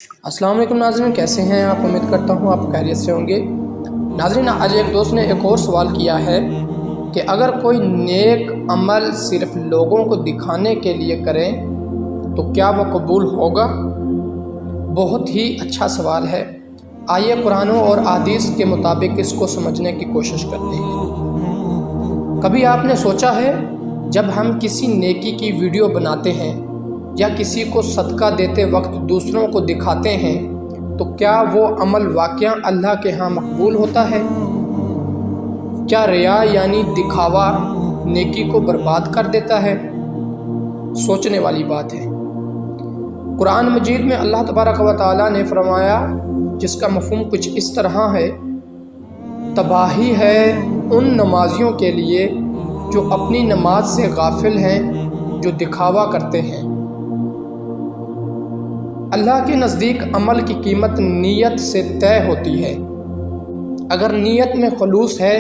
السلام علیکم ناظرین، کیسے ہیں آپ؟ امید کرتا ہوں آپ خیریت سے ہوں گے۔ ناظرین، آج ایک دوست نے ایک اور سوال کیا ہے کہ اگر کوئی نیک عمل صرف لوگوں کو دکھانے کے لیے کریں تو کیا وہ قبول ہوگا؟ بہت ہی اچھا سوال ہے۔ آئیے قرآن اور احادیث کے مطابق اس کو سمجھنے کی کوشش کرتے ہیں۔ کبھی آپ نے سوچا ہے جب ہم کسی نیکی کی ویڈیو بناتے ہیں یا کسی کو صدقہ دیتے وقت دوسروں کو دکھاتے ہیں تو کیا وہ عمل واقعا اللہ کے ہاں مقبول ہوتا ہے؟ کیا ریا یعنی دکھاوا نیکی کو برباد کر دیتا ہے؟ سوچنے والی بات ہے۔ قرآن مجید میں اللہ تبارک و تعالیٰ نے فرمایا، جس کا مفہوم کچھ اس طرح ہے: تباہی ہے ان نمازیوں کے لیے جو اپنی نماز سے غافل ہیں، جو دکھاوا کرتے ہیں۔ اللہ کے نزدیک عمل کی قیمت نیت سے طے ہوتی ہے۔ اگر نیت میں خلوص ہے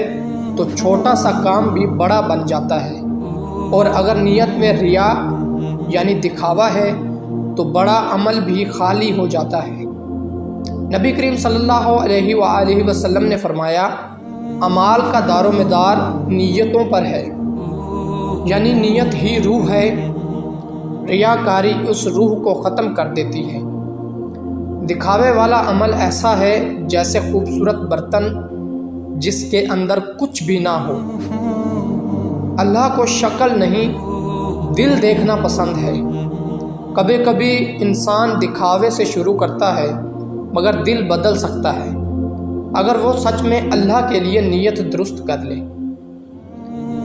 تو چھوٹا سا کام بھی بڑا بن جاتا ہے، اور اگر نیت میں ریا یعنی دکھاوا ہے تو بڑا عمل بھی خالی ہو جاتا ہے۔ نبی کریم صلی اللہ علیہ وآلہ وسلم نے فرمایا، اعمال کا دار و مدار نیتوں پر ہے، یعنی نیت ہی روح ہے۔ ریاکاری اس روح کو ختم کر دیتی ہے۔ دکھاوے والا عمل ایسا ہے جیسے خوبصورت برتن جس کے اندر کچھ بھی نہ ہو۔ اللہ کو شکل نہیں، دل دیکھنا پسند ہے۔ کبھی کبھی انسان دکھاوے سے شروع کرتا ہے مگر دل بدل سکتا ہے اگر وہ سچ میں اللہ کے لیے نیت درست کر لے۔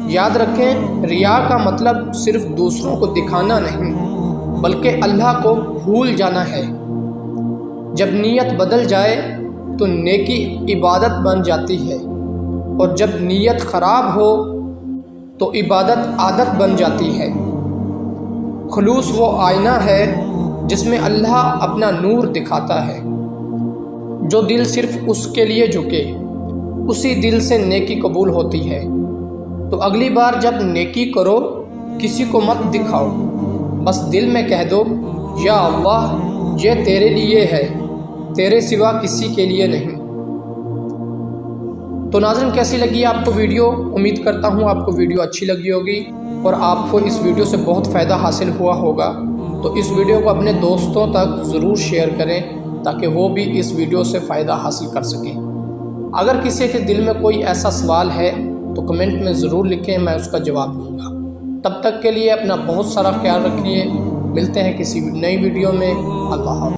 یاد رکھیں، ریا کا مطلب صرف دوسروں کو دکھانا نہیں بلکہ اللہ کو بھول جانا ہے۔ جب نیت بدل جائے تو نیکی عبادت بن جاتی ہے، اور جب نیت خراب ہو تو عبادت عادت بن جاتی ہے۔ خلوص وہ آئینہ ہے جس میں اللہ اپنا نور دکھاتا ہے۔ جو دل صرف اس کے لیے جھکے، اسی دل سے نیکی قبول ہوتی ہے۔ تو اگلی بار جب نیکی کرو، کسی کو مت دکھاؤ، بس دل میں کہہ دو، یا اللہ یہ تیرے لیے ہے، تیرے سوا کسی کے لیے نہیں۔ تو ناظرین، کیسی لگی آپ کو ویڈیو؟ امید کرتا ہوں آپ کو ویڈیو اچھی لگی ہوگی اور آپ کو اس ویڈیو سے بہت فائدہ حاصل ہوا ہوگا۔ تو اس ویڈیو کو اپنے دوستوں تک ضرور شیئر کریں تاکہ وہ بھی اس ویڈیو سے فائدہ حاصل کر سکیں۔ اگر کسی کے دل میں کوئی ایسا سوال ہے تو کمنٹ میں ضرور لکھیں، میں اس کا جواب دوں گا۔ تب تک کے لیے اپنا بہت سارا خیال رکھیے۔ ملتے ہیں کسی نئی ویڈیو میں۔ اللہ حافظ۔